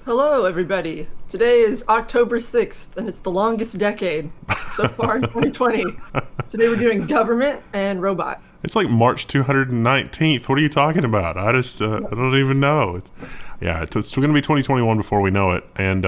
Hello, everybody. Today is October 6th, and it's the longest decade so far in 2020. Today we're doing government and robot. It's like March 219th. What are you talking about? I don't even know. It's still going to be 2021 before we know it. And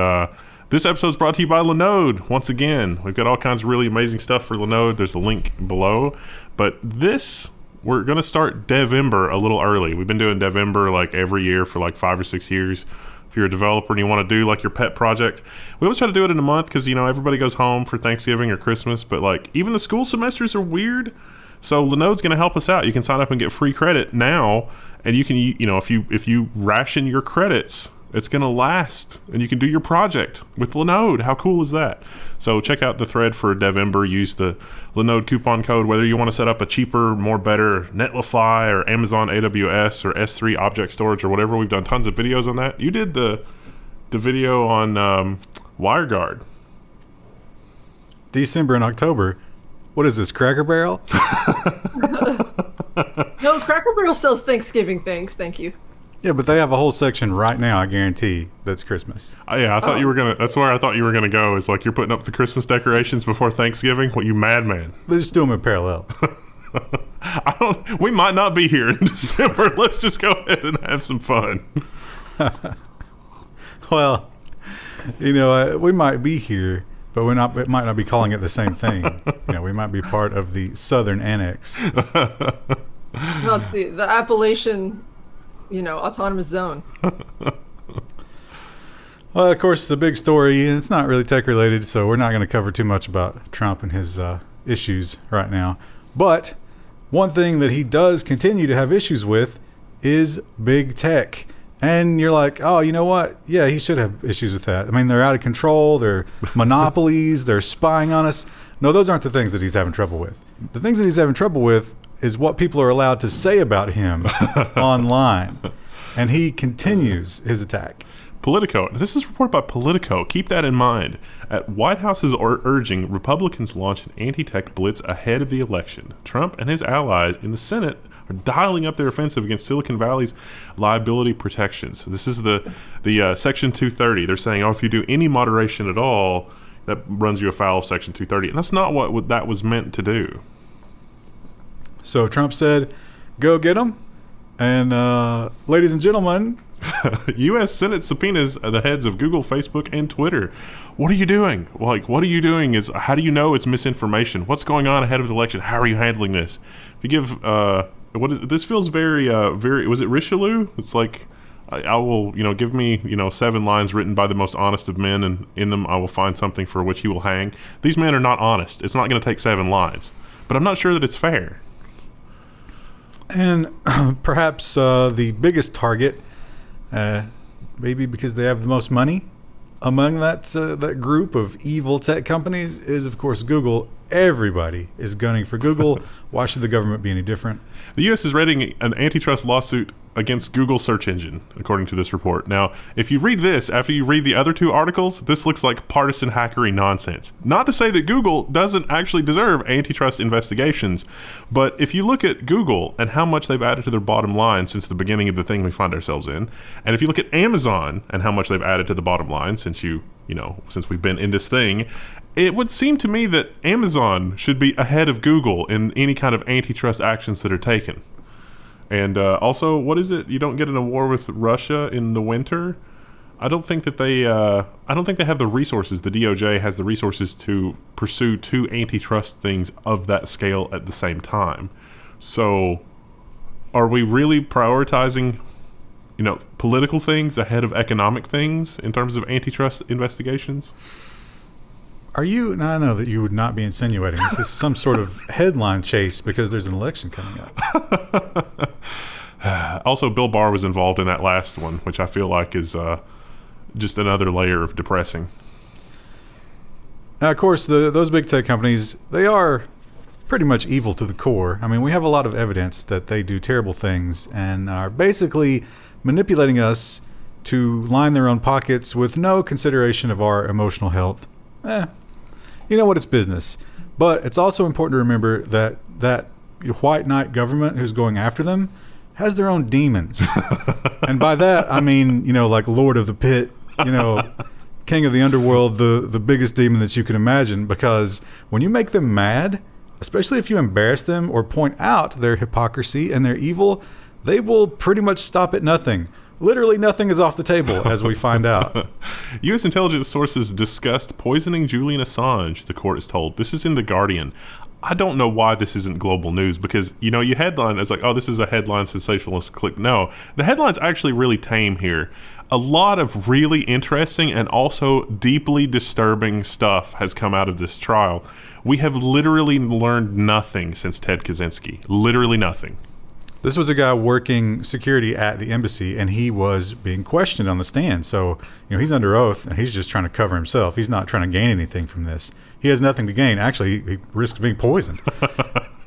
this episode is brought to you by Linode. Once again, we've got all kinds of really amazing stuff for Linode. There's a link below. But we're going to start Devember a little early. We've been doing Devember like every year for like 5 or 6 years. If you're a developer and you want to do like your pet project, we always try to do it in a month because, everybody goes home for Thanksgiving or Christmas. But like even the school semesters are weird. So Linode's going to help us out. You can sign up and get free credit now. And you can, if you ration your credits, it's going to last. And you can do your project with Linode. How cool is that? So check out the thread for Devember. Use the Linode coupon code, whether you want to set up a cheaper, more better Netlify or Amazon AWS or S3 object storage or whatever. We've done tons of videos on that. You did the video on WireGuard. December and October. What is this, Cracker Barrel? No, Cracker Barrel sells Thanksgiving things, thank you. Yeah, but they have a whole section right now, I guarantee, that's Christmas. I thought you were going to, that's where I thought you were going to go. It's like you're putting up the Christmas decorations before Thanksgiving. What, you madman? They just do them in parallel. We might not be here in December. Let's just go ahead and have some fun. Well, we might be here, but we might not be calling it the same thing. We might be part of the Southern Annex. No, it's the Appalachian, autonomous zone. Well, of course, the big story, and it's not really tech related, so we're not going to cover too much about Trump and his issues right now. But one thing that he does continue to have issues with is big tech. And you're like, oh, you know what? Yeah, he should have issues with that. I mean, they're out of control. They're monopolies. They're spying on us. No, those aren't the things that he's having trouble with. The things that he's having trouble with is what people are allowed to say about him online. And he continues his attack. Politico. This is reported by Politico. Keep that in mind. White House is urging Republicans launch an anti-tech blitz ahead of the election. Trump and his allies in the Senate are dialing up their offensive against Silicon Valley's liability protections. This is the Section 230. They're saying, if you do any moderation at all, that runs you afoul of Section 230. And that's not what that was meant to do. So Trump said, go get them. And ladies and gentlemen, U.S. Senate subpoenas the heads of Google, Facebook, and Twitter. What are you doing? What are you doing? How do you know it's misinformation? What's going on ahead of the election? How are you handling this? If you give, this feels very, was it Richelieu? It's like, I will, give me, 7 lines written by the most honest of men, and in them I will find something for which he will hang. These men are not honest. It's not going to take 7 lines. But I'm not sure that it's fair. And perhaps the biggest target, maybe because they have the most money among that group of evil tech companies, is of course Google. Everybody is gunning for Google. Why should the government be any different? The U.S. is raising an antitrust lawsuit against Google search engine, according to this report. Now, if you read this after you read the other 2 articles, this looks like partisan hackery nonsense. Not to say that Google doesn't actually deserve antitrust investigations, but if you look at Google and how much they've added to their bottom line since the beginning of the thing we find ourselves in, and if you look at Amazon and how much they've added to the bottom line since since we've been in this thing, it would seem to me that Amazon should be ahead of Google in any kind of antitrust actions that are taken. And also, what is it? You don't get in a war with Russia in the winter. I don't think that they have the resources. The DOJ has the resources to pursue 2 antitrust things of that scale at the same time. So, are we really prioritizing, political things ahead of economic things in terms of antitrust investigations? Are you? Now I know that you would not be insinuating that this is some sort of headline chase because there's an election coming up. Also, Bill Barr was involved in that last one, which I feel like is just another layer of depressing. Now, of course, those big tech companies, they are pretty much evil to the core. I mean, we have a lot of evidence that they do terrible things and are basically manipulating us to line their own pockets with no consideration of our emotional health. You know what? It's business. But it's also important to remember that white knight government who's going after them has their own demons. And by that, I mean, like Lord of the Pit you know, king of the underworld, the biggest demon that you can imagine, because when you make them mad, especially if you embarrass them or point out their hypocrisy and their evil, they will pretty much stop at nothing. Literally nothing is off the table, as we find out. U.S. intelligence sources discussed poisoning Julian Assange, the court is told. This is in The Guardian. I don't know why this isn't global news, because, you know, you headline, it's like, oh, this is a headline sensationalist clip. No, the headline's actually really tame here. A lot of really interesting and also deeply disturbing stuff has come out of this trial. We have literally learned nothing since Ted Kaczynski. Literally nothing. This was a guy working security at the embassy, and he was being questioned on the stand. So, you know, he's under oath, and he's just trying to cover himself. He's not trying to gain anything from this. He has nothing to gain. Actually, he risks being poisoned.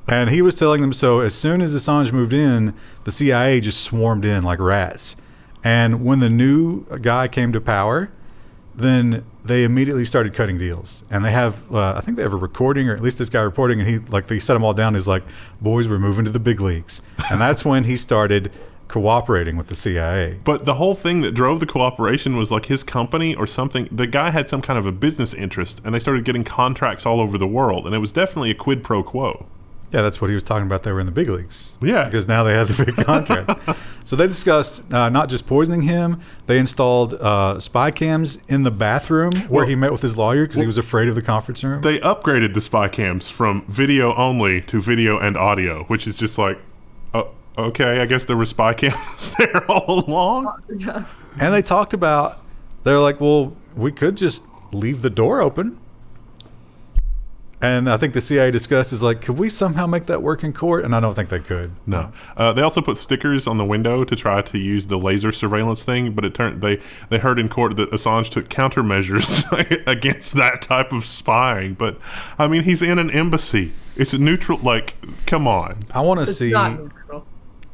And he was telling them, so as soon as Assange moved in, the CIA just swarmed in like rats. And when the new guy came to power, then they immediately started cutting deals. And they have, I think they have a recording, or at least this guy reporting, and he set them all down. He's like, boys, we're moving to the big leagues. And that's when he started cooperating with the CIA. But the whole thing that drove the cooperation was like his company or something. The guy had some kind of a business interest, and they started getting contracts all over the world. And it was definitely a quid pro quo. Yeah, that's what he was talking about. They were in the big leagues. Yeah. Because now they had the big contract. So they discussed not just poisoning him, they installed spy cams in the bathroom where he met with his lawyer because he was afraid of the conference room. They upgraded the spy cams from video only to video and audio, which is just like, okay, I guess there were spy cams there all along. Yeah. And they talked about, they're like, well, we could just leave the door open. And I think the CIA discussed is like, could we somehow make that work in court? And I don't think they could. No. They also put stickers on the window to try to use the laser surveillance thing, but it turned they heard in court that Assange took countermeasures against that type of spying. But I mean, he's in an embassy. It's a neutral. Like, come on. I want to It's see, not neutral.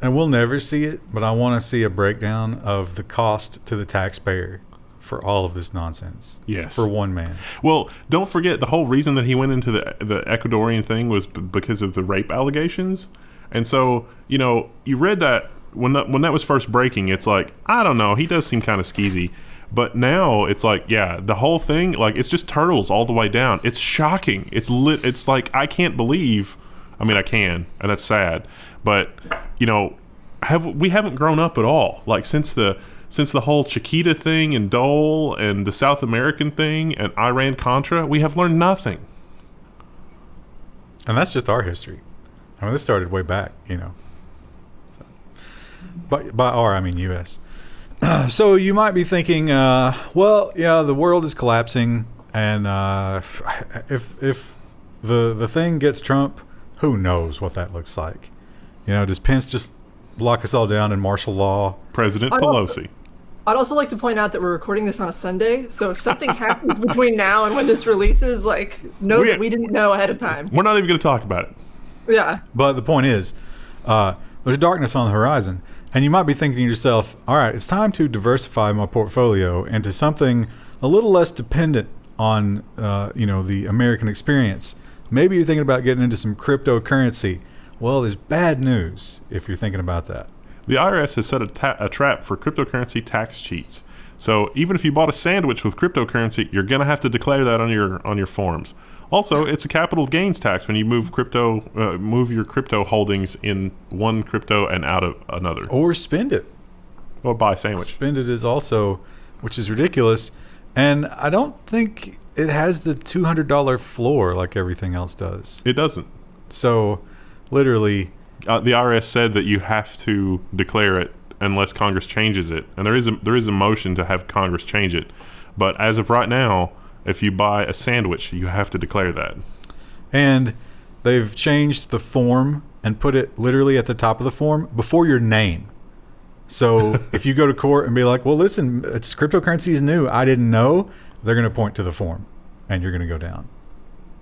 and we'll never see it, but I want to see a breakdown of the cost to the taxpayer for all of this nonsense. Yes. For one man. Well, don't forget the whole reason that he went into the Ecuadorian thing was because of the rape allegations. And so, you know, you read that when that was first breaking, it's like, I don't know, he does seem kind of skeezy. But now it's like, yeah, the whole thing, like, it's just turtles all the way down. It's shocking. It's like, I can't believe, I mean, I can, and that's sad. But, you know, we haven't grown up at all. Like, since the whole Chiquita thing and Dole and the South American thing and Iran-Contra, we have learned nothing. And that's just our history. I mean, this started way back, you know. So, by our, I mean U.S. So you might be thinking, well, yeah, the world is collapsing, and if the thing gets Trump, who knows what that looks like? You know, does Pence just lock us all down in martial law? President Pelosi. I'd also like to point out that we're recording this on a Sunday, so if something happens between now and when this releases, like, know that we didn't know ahead of time. We're not even going to talk about it. Yeah. But the point is, there's darkness on the horizon, and you might be thinking to yourself, all right, it's time to diversify my portfolio into something a little less dependent on, the American experience. Maybe you're thinking about getting into some cryptocurrency. Well, there's bad news if you're thinking about that. The IRS has set a trap for cryptocurrency tax cheats. So even if you bought a sandwich with cryptocurrency, you're going to have to declare that on your forms. Also, it's a capital gains tax when you move your crypto holdings in one crypto and out of another. Or spend it. Or buy a sandwich. Spend it is also, which is ridiculous. And I don't think it has the $200 floor like everything else does. It doesn't. So, literally, the IRS said that you have to declare it unless Congress changes it, and there is a motion to have Congress change it. But as of right now, if you buy a sandwich, you have to declare that. And they've changed the form and put it literally at the top of the form before your name. So if you go to court and be like, well, listen, it's cryptocurrency is new, I didn't know, they're going to point to the form, and you're going to go down.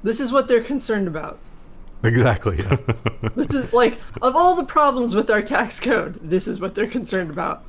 This is what they're concerned about. Exactly. Yeah. This is like, of all the problems with our tax code, this is what they're concerned about.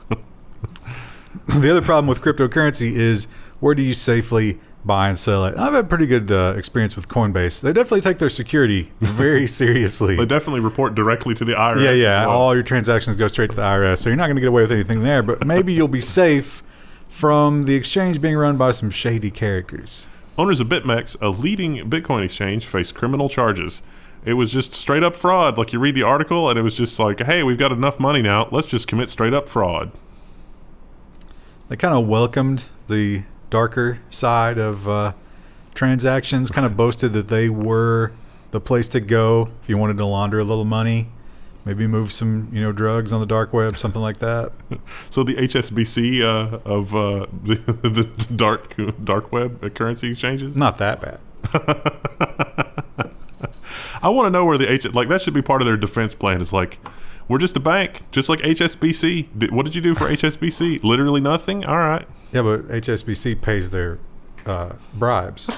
The other problem with cryptocurrency is, where do you safely buy and sell it? I've had pretty good experience with Coinbase. They definitely take their security very seriously. They definitely report directly to the IRS. Yeah. as well. All your transactions go straight to the IRS, so you're not going to get away with anything there. But maybe you'll be safe from the exchange being run by some shady characters. Owners of BitMEX, a leading Bitcoin exchange, faced criminal charges. It was just straight up fraud. Like, you read the article, and it was just like, hey, we've got enough money now. Let's just commit straight up fraud. They kind of welcomed the darker side of transactions, kind of boasted that they were the place to go if you wanted to launder a little money, maybe move some, drugs on the dark web, something like that. So the HSBC of the dark web currency exchanges? Not that bad. I want to know where that should be part of their defense plan. It's like, we're just a bank, just like HSBC. What did you do for HSBC? Literally nothing? All right. Yeah, but HSBC pays their bribes.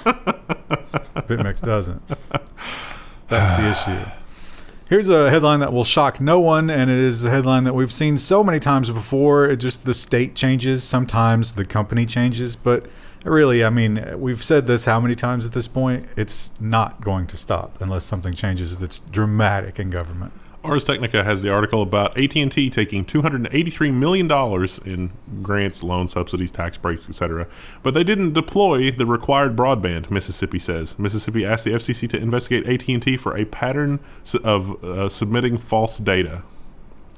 BitMEX doesn't. That's the issue. Here's a headline that will shock no one, and it is a headline that we've seen so many times before. It just, the state changes. Sometimes the company changes, but really, we've said this how many times at this point? It's not going to stop unless something changes that's dramatic in government. Ars Technica has the article about AT&T taking $283 million in grants, loan subsidies, tax breaks, etc. But they didn't deploy the required broadband, Mississippi says. Mississippi asked the FCC to investigate AT&T for a pattern of submitting false data.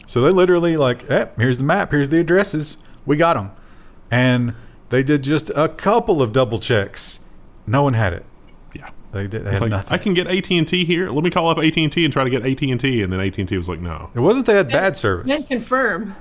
So they literally here's the map, here's the addresses, we got them. And they did just a couple of double checks. No one had it. Yeah. They had nothing. I can get AT&T here. Let me call up AT&T and try to get AT&T. And then AT&T was like, no. It wasn't they had bad service. Can't confirm.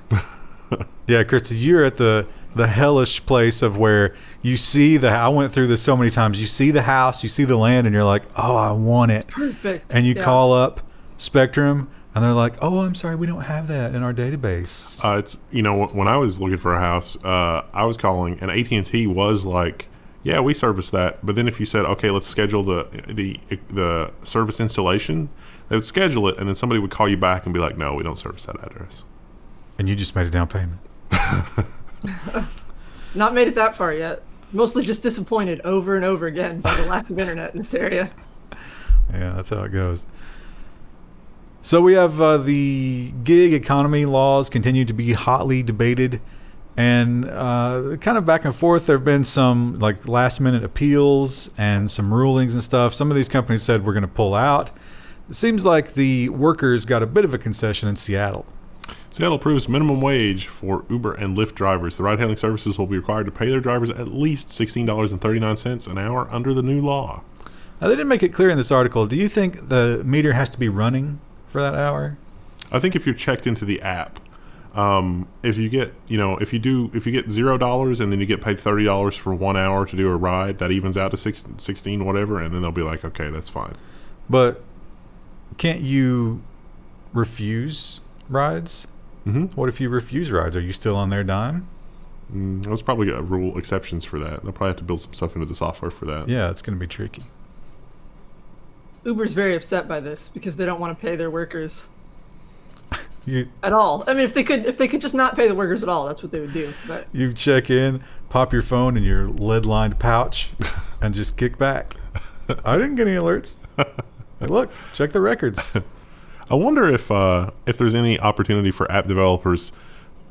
Yeah, Chris, you're at the hellish place of where you see I went through this so many times. You see the house, you see the land, and you're like, oh, I want it. Perfect. And you call up Spectrum, and they're like, oh, I'm sorry, we don't have that in our database. It's when I was looking for a house, I was calling, and AT&T was like, yeah, we service that. But then if you said, okay, let's schedule the service installation, they would schedule it, and then somebody would call you back and be like, no, we don't service that address. And you just made a down payment. Not made it that far yet. Mostly just disappointed over and over again by the lack of internet in this area. Yeah, that's how it goes. So we have the gig economy laws continue to be hotly debated. And kind of back and forth, there have been some last minute appeals and some rulings and stuff. Some of these companies said we're going to pull out. It seems like the workers got a bit of a concession in Seattle. Seattle approves minimum wage for Uber and Lyft drivers. The ride-hailing services will be required to pay their drivers at least $16.39 an hour under the new law. Now, they didn't make it clear in this article. Do you think the meter has to be running for that hour? I think if you're checked into the app, if you get $0 and then you get paid $30 for 1 hour to do a ride, that evens out to 16 whatever, and then they'll be like, okay, that's fine. But can't you refuse rides? Mm-hmm. What if you refuse rides? Are you still on their dime? There's probably rule exceptions for that. They'll probably have to build some stuff into the software for that. Yeah, it's going to be tricky. Uber's very upset by this because they don't want to pay their workers You at all. If they could just not pay the workers at all, that's what they would do. But you check in, pop your phone in your lead-lined pouch, and just kick back. I didn't get any alerts. Hey, look, check the records. I wonder if there's any opportunity for app developers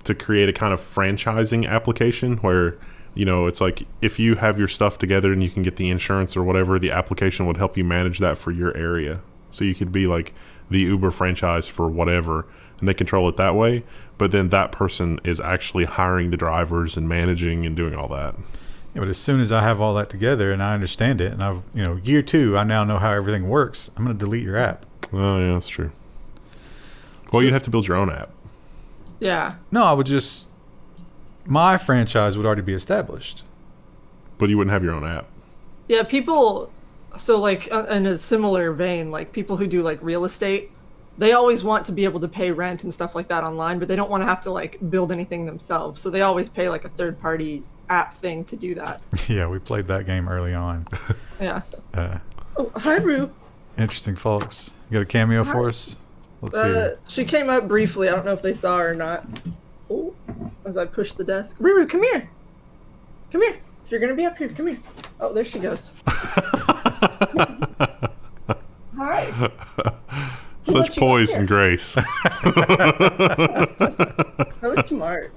to create a kind of franchising application where, it's like if you have your stuff together and you can get the insurance or whatever, the application would help you manage that for your area. So you could be like the Uber franchise for whatever, and they control it that way. But then that person is actually hiring the drivers and managing and doing all that. Yeah, but as soon as I have all that together and I understand it, and I've, year 2, I now know how everything works, I'm going to delete your app. Oh, yeah, that's true. Well, you'd have to build your own app. yeah, No, my franchise would already be established. But you wouldn't have your own app. yeah, people. So in a similar vein, people who do real estate, they always want to be able to pay rent and stuff like that online, but they don't want to have to build anything themselves. So they always pay a third-party app thing to do that. Yeah, we played that game early on. Yeah. Uh, Oh, hi, Rue. interesting, folks. You got a cameo for us? Let's see. She came up briefly. I don't know if they saw her or not. Oh, as I push the desk. Ruru, come here. Come here. If you're going to be up here, come here. Oh, there she goes. Hi. Such poise and grace. So smart.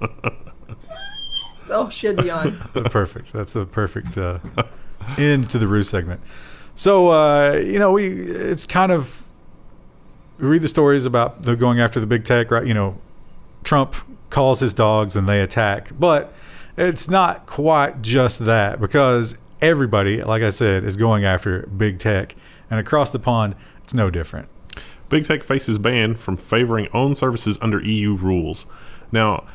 Oh, she had to yawn. Perfect. That's a perfect end to the Rue segment. So, it's kind of, we read the stories about the going after the big tech, right? Trump calls his dogs and they attack. But it's not quite just that, because everybody, like I said, is going after big tech. And across the pond, it's no different. Big tech faces ban from favoring own services under EU rules. Now,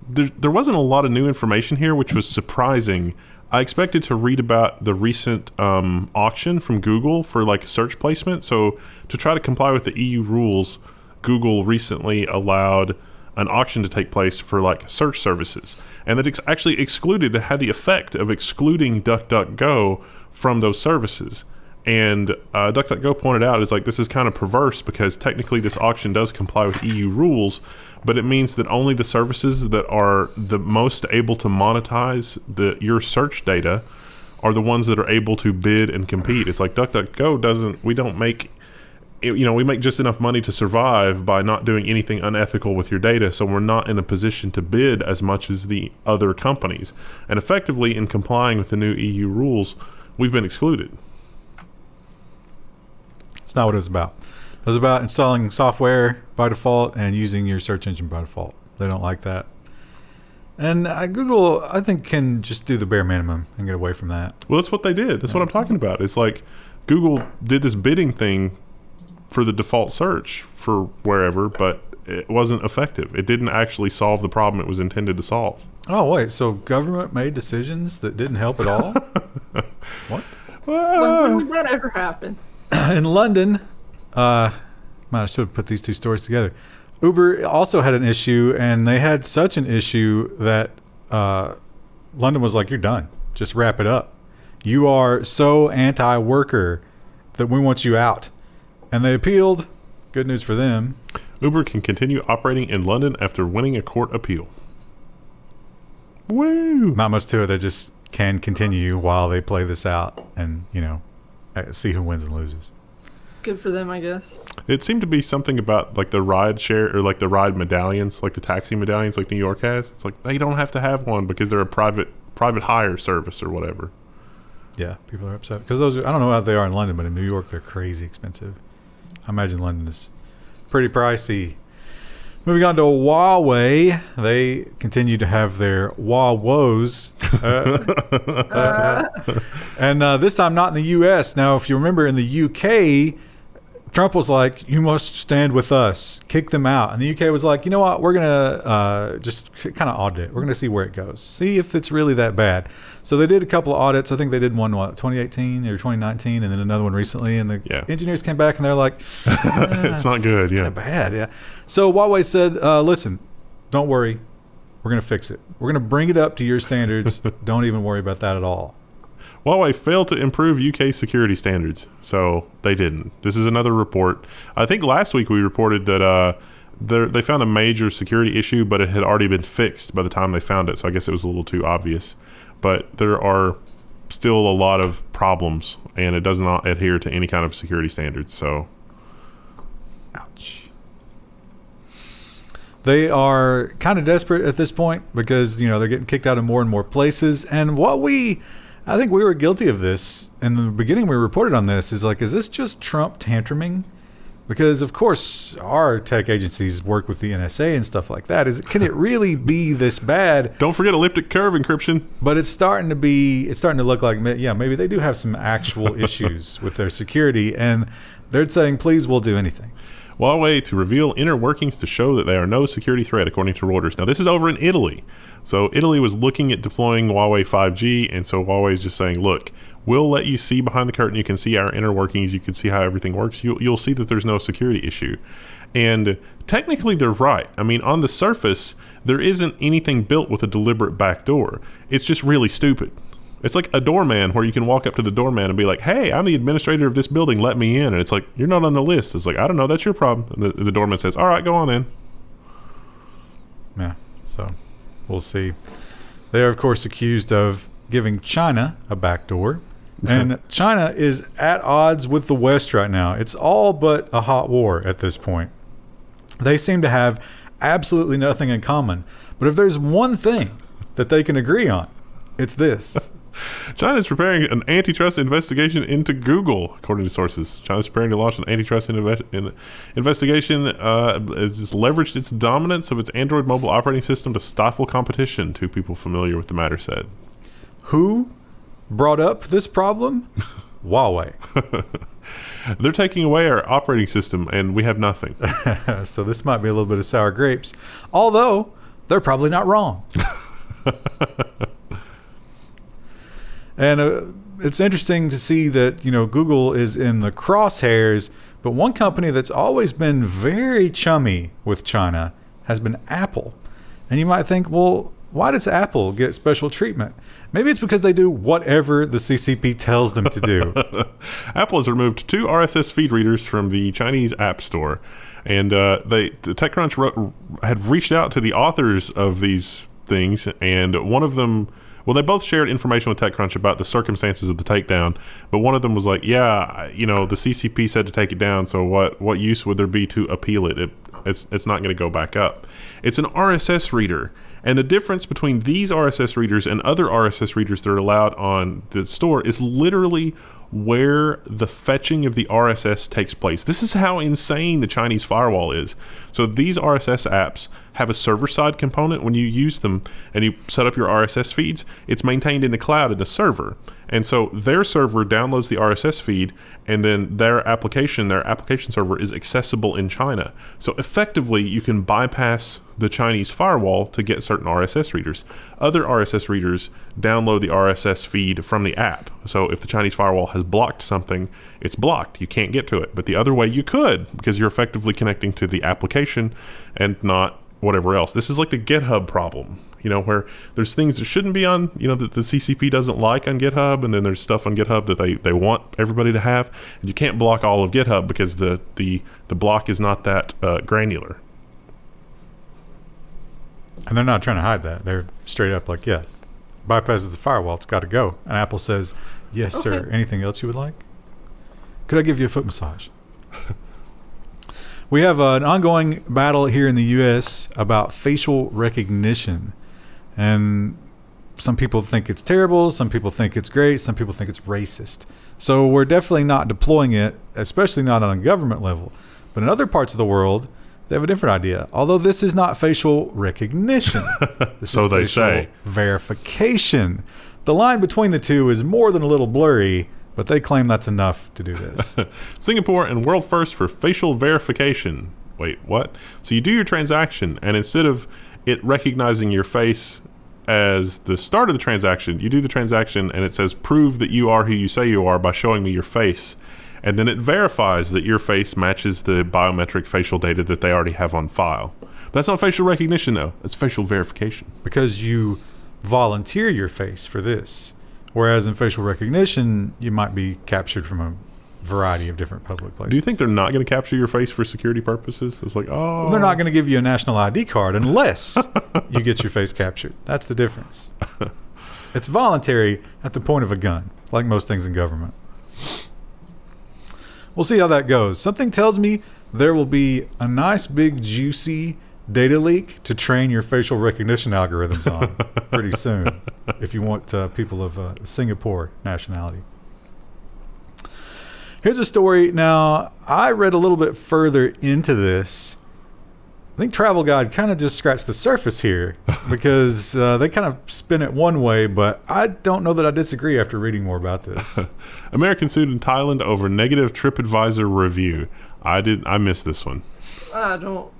there wasn't a lot of new information here, which was surprising. I expected to read about the recent auction from Google for like search placement. So to try to comply with the EU rules, Google recently allowed an auction to take place for like search services, and that actually had the effect of excluding DuckDuckGo from those services. And DuckDuckGo pointed out, is like, this is kind of perverse because technically this auction does comply with EU rules, but it means that only the services that are the most able to monetize your search data are the ones that are able to bid and compete. It's like DuckDuckGo we make just enough money to survive by not doing anything unethical with your data, so we're not in a position to bid as much as the other companies. And effectively, in complying with the new EU rules, we've been excluded. It's not what it was about. It was about installing software by default and using your search engine by default. They don't like that. And Google, I think, can just do the bare minimum and get away from that. Well, that's what they did. That's what I'm talking about. It's like Google did this bidding thing for the default search for wherever, but it wasn't effective. It didn't actually solve the problem it was intended to solve. Oh, wait. So government made decisions that didn't help at all? What? When would that ever happen? In London, I should have put these two stories together. Uber also had an issue, and they had such an issue that London was like, you're done. Just wrap it up. You are so anti-worker that we want you out. And they appealed. Good news for them. Uber can continue operating in London after winning a court appeal. Woo! Not much to it. They just can continue while they play this out and, see who wins and loses. Good for them, I guess. It seemed to be something about like the ride share or like the ride medallions, like the taxi medallions like New York has. It's like they don't have to have one because they're a private hire service or whatever. Yeah, people are upset. Because those, I don't know how they are in London, but in New York, they're crazy expensive. I imagine London is pretty pricey. Moving on to Huawei, they continue to have their HuaWoes. And this time not in the U.S. Now, if you remember, in the U.K., Trump was like, you must stand with us. Kick them out. And the UK was like, you know what? We're going to just kind of audit it. We're going to see where it goes. See if it's really that bad. So they did a couple of audits. I think they did one, 2018 or 2019, and then another one recently. And the engineers came back and they're like, it's not good. It's kind of bad. Yeah. So Huawei said, listen, don't worry. We're going to fix it. We're going to bring it up to your standards. Don't even worry about that at all. Huawei failed to improve UK security standards, so they didn't. This is another report. I think last week we reported that they found a major security issue, but it had already been fixed by the time they found it, so I guess it was a little too obvious. But there are still a lot of problems, and it does not adhere to any kind of security standards, so... Ouch. They are kind of desperate at this point because, they're getting kicked out of more and more places, and I think we were guilty of this. In the beginning, we reported on this. Is this just Trump tantruming? Because, of course, our tech agencies work with the NSA and stuff like that. Can it really be this bad? Don't forget elliptic curve encryption. But it's starting to look like, maybe they do have some actual issues with their security. And they're saying, please, we'll do anything. Huawei to reveal inner workings to show that they are no security threat, according to Reuters. Now, this is over in Italy. So Italy was looking at deploying Huawei 5G, and so Huawei is just saying, look, we'll let you see behind the curtain. You can see our inner workings. You can see how everything works. You'll see that there's no security issue. And technically, they're right. I mean, on the surface, there isn't anything built with a deliberate backdoor. It's just really stupid. It's like a doorman where you can walk up to the doorman and be like, hey, I'm the administrator of this building. Let me in. And it's like, you're not on the list. It's like, I don't know. That's your problem. And the doorman says, all right, go on in. Yeah, so... we'll see. They are, of course, accused of giving China a backdoor. And China is at odds with the West right now. It's all but a hot war at this point. They seem to have absolutely nothing in common. But if there's one thing that they can agree on, it's this. China's preparing an antitrust investigation into Google, according to sources. China's preparing to launch an antitrust investigation. It's just leveraged its dominance of its Android mobile operating system to stifle competition, two people familiar with the matter said. Who brought up this problem? Huawei. They're taking away our operating system, and we have nothing. So this might be a little bit of sour grapes, although they're probably not wrong. And it's interesting to see that, Google is in the crosshairs, but one company that's always been very chummy with China has been Apple. And you might think, well, why does Apple get special treatment? Maybe it's because they do whatever the CCP tells them to do. Apple has removed 2 RSS feed readers from the Chinese App Store. And TechCrunch had reached out to the authors of these things, and one of them, well, they both shared information with TechCrunch about the circumstances of the takedown, but one of them was like, yeah, the CCP said to take it down, so what use would there be to appeal it? It's not going to go back up. It's an RSS reader, and the difference between these RSS readers and other RSS readers that are allowed on the store is literally where the fetching of the RSS takes place. This is how insane the Chinese firewall is. So these RSS apps have a server-side component. When you use them and you set up your RSS feeds, it's maintained in the cloud in the server. And so their server downloads the RSS feed, and then their application server is accessible in China. So effectively, you can bypass the Chinese firewall to get certain RSS readers. Other RSS readers download the RSS feed from the app. So if the Chinese firewall has blocked something, it's blocked. You can't get to it. But the other way you could, because you're effectively connecting to the application and not whatever else. This is like the GitHub problem, where there's things that shouldn't be on, that the CCP doesn't like on GitHub, and then there's stuff on GitHub that they want everybody to have, and you can't block all of GitHub because the block is not that granular. And they're not trying to hide that. They're straight up like, yeah, bypasses the firewall, it's got to go. And Apple says, yes, Okay. sir. Anything else you would like? Could I give you a foot massage? We have an ongoing battle here in the U.S. about facial recognition. And some people think it's terrible. Some people think it's great. Some people think it's racist. So we're definitely not deploying it, especially not on a government level. But in other parts of the world, they have a different idea. Although this is not facial recognition. This So is they facial say. verification. The line between the two is more than a little blurry, but they claim that's enough to do this. Singapore and world first for facial verification. Wait, what? So you do your transaction, and instead of it recognizing your face as the start of the transaction, you do the transaction and it says prove that you are who you say you are by showing me your face. And then it verifies that your face matches the biometric facial data that they already have on file. That's not facial recognition, though. It's facial verification. Because you volunteer your face for this. Whereas in facial recognition, you might be captured from a variety of different public places. Do you think they're not going to capture your face for security purposes? It's like, oh. Well, they're not going to give you a national ID card unless you get your face captured. That's the difference. It's voluntary at the point of a gun, like most things in government. We'll see how that goes. Something tells me there will be a nice big juicy data leak to train your facial recognition algorithms on pretty soon if you want people of Singapore nationality. Here's a story. Now, I read a little bit further into this. I think Travel Guide kind of just scratched the surface here because they kind of spin it one way, but I don't know that I disagree after reading more about this. American sued in Thailand over negative Tripadvisor review. I missed this one. I don't.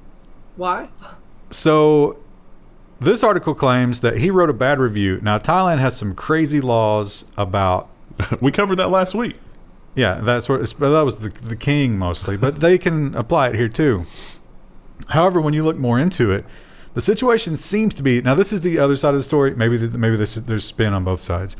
Why? So this article claims that he wrote a bad review. Now, Thailand has some crazy laws about... We covered that last week. Yeah, that was the king mostly, but they can apply it here too. However, when you look more into it, the situation seems to be... Now, this is the other side of the story. Maybe there's spin on both sides.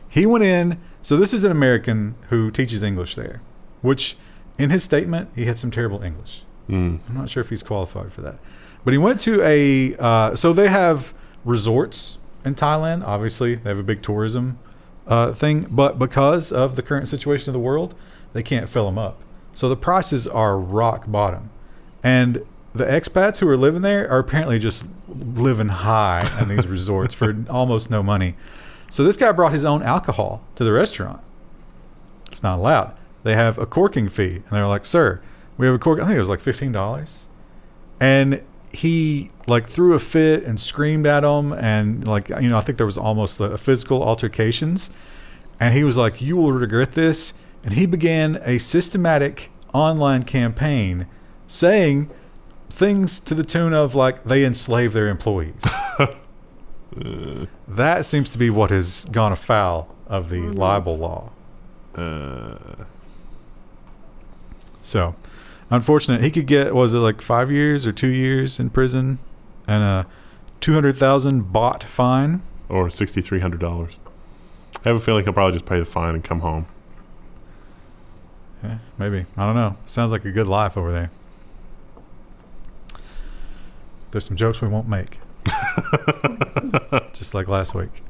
He went in... So this is an American who teaches English there, which in his statement, he had some terrible English. I'm not sure if he's qualified for that. But he went to so they have resorts in Thailand. Obviously, they have a big tourism thing. But because of the current situation of the world, they can't fill them up. So the prices are rock bottom. And the expats who are living there are apparently just living high in these resorts for almost no money. So this guy brought his own alcohol to the restaurant. It's not allowed. They have a corking fee. And they're like, sir, we have a cork. I think it was like $15. And he like threw a fit and screamed at him. And like, you know, I think there was almost a physical altercations. And he was like, you will regret this. And he began a systematic online campaign saying things to the tune of like they enslave their employees. That seems to be what has gone afoul of the libel law. So, unfortunate. He could get, was it like 5 years or 2 years in prison and a $200,000 baht fine? Or $6,300. I have a feeling he'll probably just pay the fine and come home. Yeah, maybe. I don't know. Sounds like a good life over there. There's some jokes we won't make. Just like last week.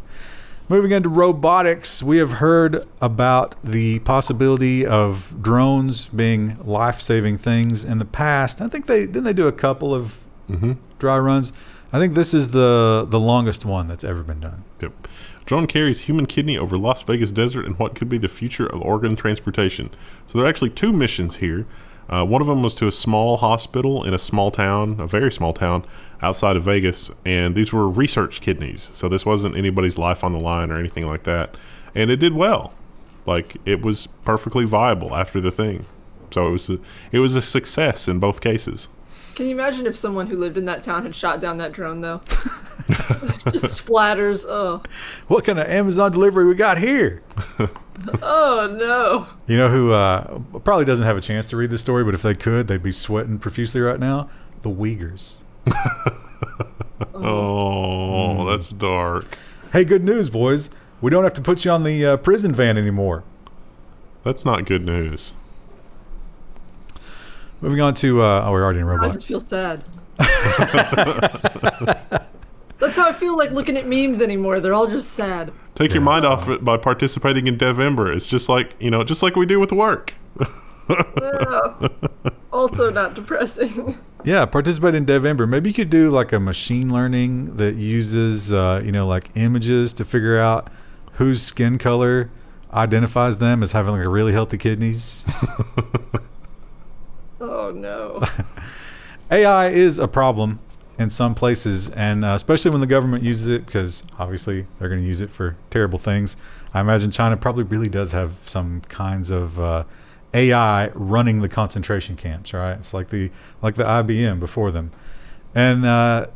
Moving into robotics, we have heard about the possibility of drones being life-saving things in the past. I think didn't they do a couple of dry runs? I think this is the longest one that's ever been done. Yep. Drone carries human kidney over Las Vegas desert in what could be the future of organ transportation. So there are actually 2 missions here. One of them was to a small hospital in a small town, a very small town outside of Vegas, and these were research kidneys. So this wasn't anybody's life on the line or anything like that. And it did well. Like, it was perfectly viable after the thing. So it was a success in both cases. Can you imagine if someone who lived in that town had shot down that drone, though? Just splatters. Oh. What kind of Amazon delivery we got here? Oh, no. You know who probably doesn't have a chance to read this story, but if they could, they'd be sweating profusely right now? The Uyghurs. Oh, that's dark. Hey, good news, boys. We don't have to put you on the prison van anymore. That's not good news. Moving on to, we're already in robots. I just feel sad. That's how I feel like looking at memes anymore. They're all just sad. Take your mind off it by participating in Devember. It's just like, just like we do with work. Also not depressing. Yeah, participate in Devember. Maybe you could do like a machine learning that uses, like images to figure out whose skin color identifies them as having like a really healthy kidneys. Oh, no. AI is a problem in some places, and especially when the government uses it, because obviously they're going to use it for terrible things. I imagine China probably really does have some kinds of AI running the concentration camps, right? It's like the IBM before them. And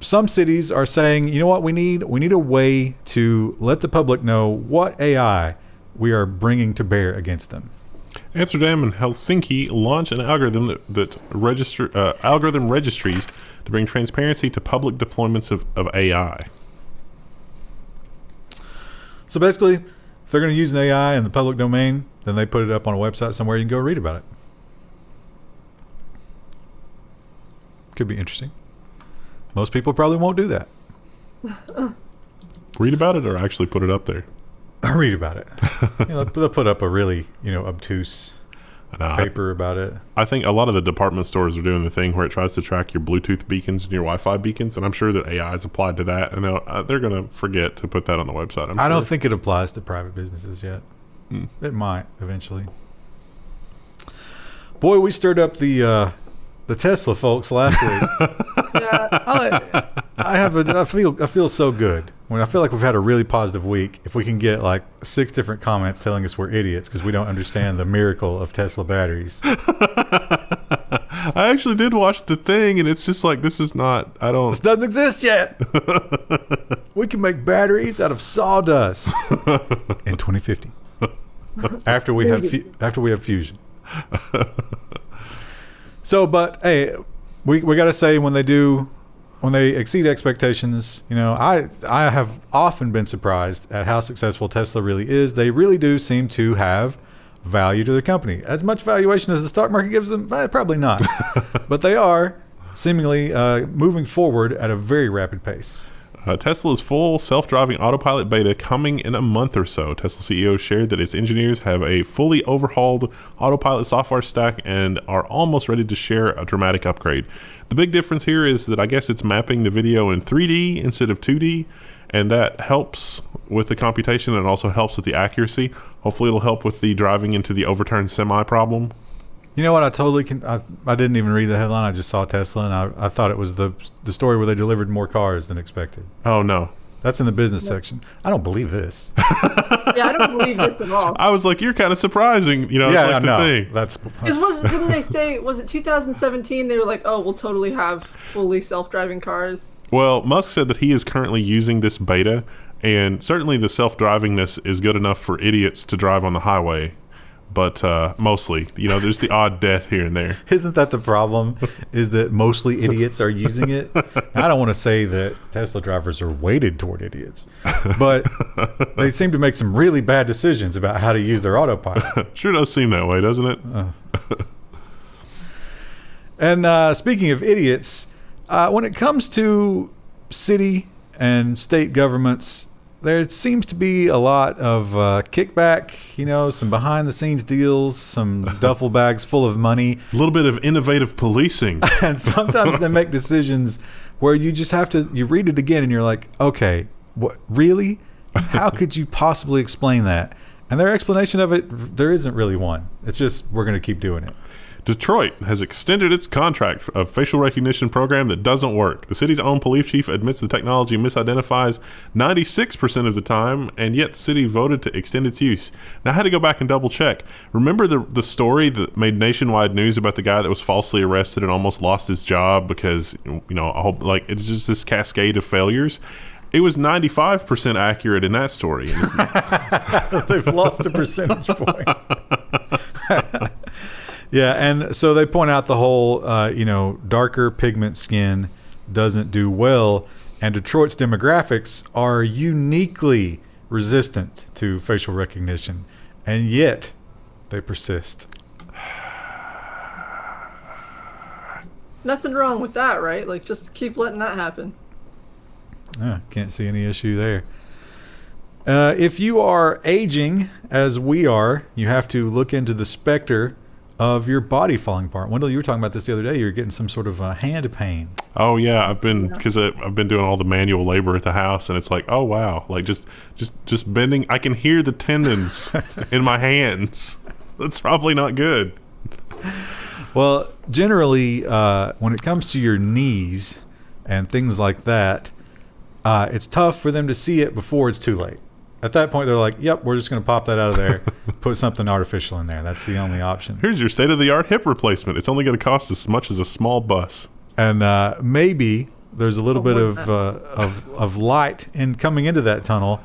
some cities are saying, you know what, we need a way to let the public know what AI we are bringing to bear against them. Amsterdam and Helsinki launch an algorithm that algorithm registries to bring transparency to public deployments of AI. So basically, if they're going to use an AI in the public domain, then they put it up on a website somewhere you can go read about it. Could be interesting. Most people probably won't do that. Read about it or actually put it up there? Read about it. They'll put up a really, obtuse paper about it. I think a lot of the department stores are doing the thing where it tries to track your Bluetooth beacons and your Wi-Fi beacons, and I'm sure that AI is applied to that, and they're going to forget to put that on the website. I don't think it applies to private businesses yet. It might eventually. Boy, we stirred up the Tesla folks last week. Yeah. I feel so good when I feel like we've had a really positive week. If we can get like 6 different comments telling us we're idiots because we don't understand the miracle of Tesla batteries. I actually did watch the thing, and it's just like, this doesn't exist yet. We can make batteries out of sawdust in 2050 after we have fusion. So, but hey, we got to say when they exceed expectations, I have often been surprised at how successful Tesla really is. They really do seem to have value to their company. As much valuation as the stock market gives them, probably not. But they are seemingly moving forward at a very rapid pace. Tesla's full self-driving autopilot beta coming in a month or so. Tesla CEO shared that its engineers have a fully overhauled autopilot software stack and are almost ready to share a dramatic upgrade. The big difference here is that I guess it's mapping the video in 3D instead of 2D, and that helps with the computation and also helps with the accuracy. Hopefully it'll help with the driving into the overturned semi problem. You know what? I totally can. I didn't even read the headline. I just saw Tesla, and I thought it was the story where they delivered more cars than expected. Oh, no. That's in the business section. I don't believe this. Yeah, I don't believe this at all. I was like, you're kind of surprising. You know, it's like the thing. Didn't they say, was it 2017? They were like, oh, we'll totally have fully self-driving cars. Well, Musk said that he is currently using this beta, and certainly the self-drivingness is good enough for idiots to drive on the highway. But mostly, you know, there's the odd death here and there. Isn't that the problem? Is that mostly idiots are using it? I don't want to say that Tesla drivers are weighted toward idiots, but they seem to make some really bad decisions about how to use their autopilot. Sure does seem that way, doesn't it? And speaking of idiots, when it comes to city and state governments, there seems to be a lot of kickback, you know, some behind-the-scenes deals, some duffel bags full of money. A little bit of innovative policing. And sometimes they make decisions where you just have to, you read it again and you're like, okay, what, really? How could you possibly explain that? And their explanation of it, there isn't really one. It's just, we're going to keep doing it. Detroit has extended its contract of facial recognition program that doesn't work. The city's own police chief admits the technology misidentifies 96% of the time, and yet the city voted to extend its use. Now, I had to go back and double check. Remember the story that made nationwide news about the guy that was falsely arrested and almost lost his job because, you know, it's just this cascade of failures? It was 95% accurate in that story. They've lost a percentage point. Yeah, and so they point out the whole, darker pigment skin doesn't do well, and Detroit's demographics are uniquely resistant to facial recognition, and yet they persist. Nothing wrong with that, right? Like, just keep letting that happen. Yeah, can't see any issue there. If you are aging, as we are, you have to look into the specter of your body falling apart. Wendell, you were talking about this the other day. You were getting some sort of hand pain. Oh yeah, I've been doing all the manual labor at the house, and it's like, oh wow, like just bending. I can hear the tendons in my hands. That's probably not good. Well, generally, when it comes to your knees and things like that, it's tough for them to see it before it's too late. At that point, they're like, yep, we're just going to pop that out of there, put something artificial in there. That's the only option. Here's your state-of-the-art hip replacement. It's only going to cost as much as a small bus. And maybe there's a little bit of light in coming into that tunnel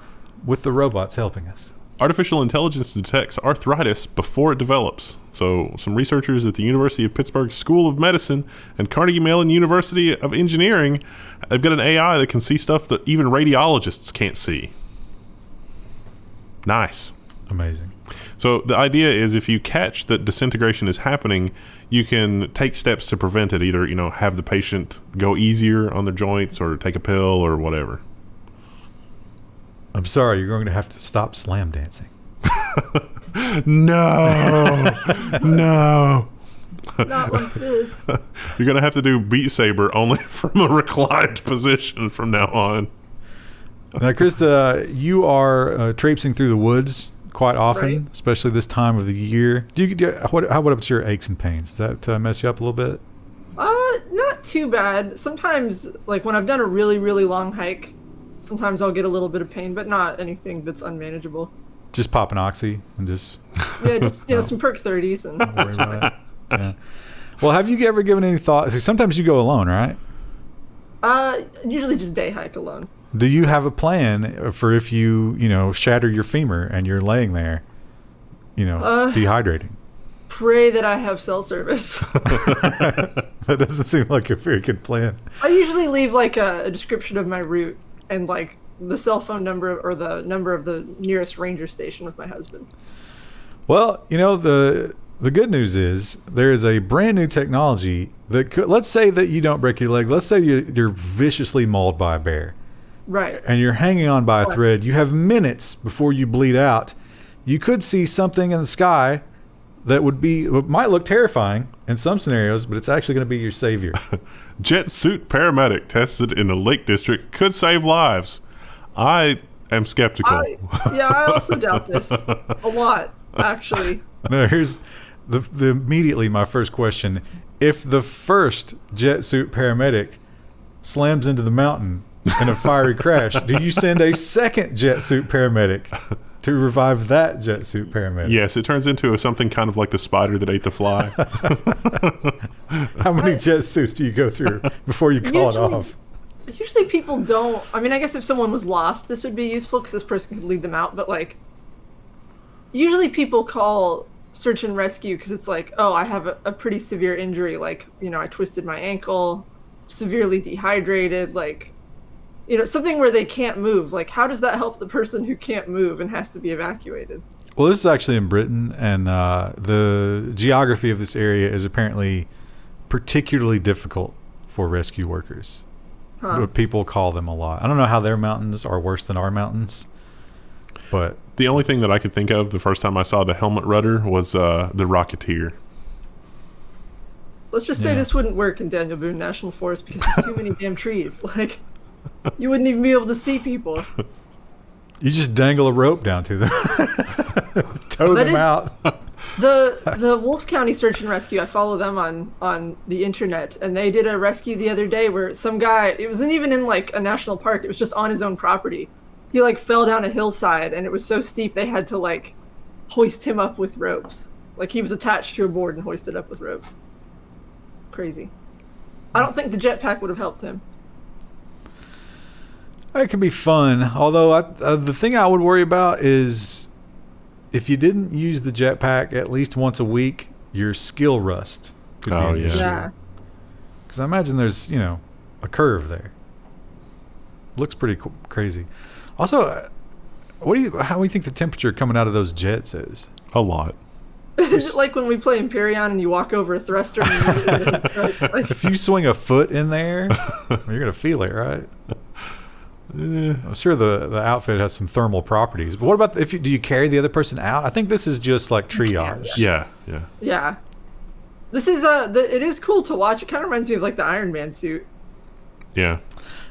with the robots helping us. Artificial intelligence detects arthritis before it develops. So some researchers at the University of Pittsburgh School of Medicine and Carnegie Mellon University of Engineering, they've got an AI that can see stuff that even radiologists can't see. Nice. Amazing. So the idea is if you catch that disintegration is happening, you can take steps to prevent it. Either, have the patient go easier on their joints or take a pill or whatever. I'm sorry, you're going to have to stop slam dancing. No. No. Not like this. You're going to have to do Beat Saber only from a reclined position from now on. Now, Krista, you are traipsing through the woods quite often, right, especially this time of the year. What about your aches and pains? Does that mess you up a little bit? Not too bad. Sometimes, like when I've done a really, really long hike, sometimes I'll get a little bit of pain, but not anything that's unmanageable. Just pop an oxy and just... Yeah, just some Perk 30s. And worry about it. Yeah. Well, have you ever given any thought... Sometimes you go alone, right? Usually just day hike alone. Do you have a plan for if you shatter your femur and you're laying there, dehydrating? Pray that I have cell service. That doesn't seem like a very good plan. I usually leave like a description of my route and like the cell phone number or the number of the nearest ranger station with my husband. Well, the good news is there is a brand new technology that let's say that you don't break your leg. Let's say you're viciously mauled by a bear. Right. and you're hanging on by a thread, you have minutes before you bleed out. You could see something in the sky that might look terrifying in some scenarios, but it's actually going to be your savior. Jet suit paramedic tested in the Lake District could save lives. I am skeptical. I also doubt this a lot, actually. No, here's the immediately my first question. If the first jet suit paramedic slams into the mountain in a fiery crash, do you send a second jet suit paramedic to revive that jet suit paramedic? Yes, it turns into something kind of like the spider that ate the fly. How many jet suits do you go through before you call it off? Usually people don't. I mean, I guess if someone was lost, this would be useful because this person could lead them out. But like, usually people call search and rescue because it's like, oh, I have a pretty severe injury. Like, I twisted my ankle, severely dehydrated, like, something where they can't move. Like, how does that help the person who can't move and has to be evacuated? Well, this is actually in Britain, and the geography of this area is apparently particularly difficult for rescue workers. But people call them a lot. I don't know how their mountains are worse than our mountains, but the only thing that I could think of the first time I saw the helmet rudder was the Rocketeer. Let's just say this wouldn't work in Daniel Boone National Forest because there's too many damn trees. Like, you wouldn't even be able to see people. You just dangle a rope down to them, tow them out. The Wolf County Search and Rescue, I follow them on the internet, and they did a rescue the other day where some guy, it wasn't even in like a national park, it was just on his own property. He like fell down a hillside and it was so steep they had to like hoist him up with ropes. Like he was attached to a board and hoisted up with ropes. Crazy. I don't think the jetpack would have helped him. It could be fun, although the thing I would worry about is if you didn't use the jetpack at least once a week, your skill rust could be an issue. Yeah. Because I imagine there's, a curve there. Looks pretty crazy. Also, how do you think the temperature coming out of those jets is? A lot. Is it like when we play Empyrean and you walk over a thruster? And if you swing a foot in there, you're going to feel it, right? I'm sure the outfit has some thermal properties, but what about do you carry the other person out? I think this is just like triage. Yeah. This is it is cool to watch. It kind of reminds me of like the Iron Man suit. Yeah.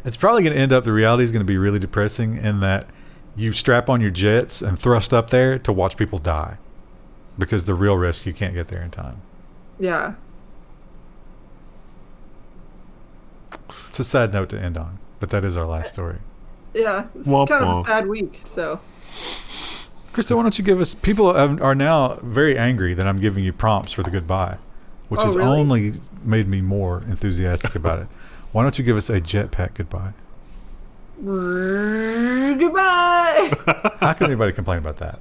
It's probably going to end up, the reality is going to be really depressing in that you strap on your jets and thrust up there to watch people die because the real rescue can't get there in time. Yeah. It's a sad note to end on, but that is our last story. Yeah, it's kind of a sad week, so. Krista, why don't you give us... People are now very angry that I'm giving you prompts for the goodbye, which has really? only made me more enthusiastic about it. Why don't you give us a jetpack goodbye? Goodbye! How can anybody complain about that?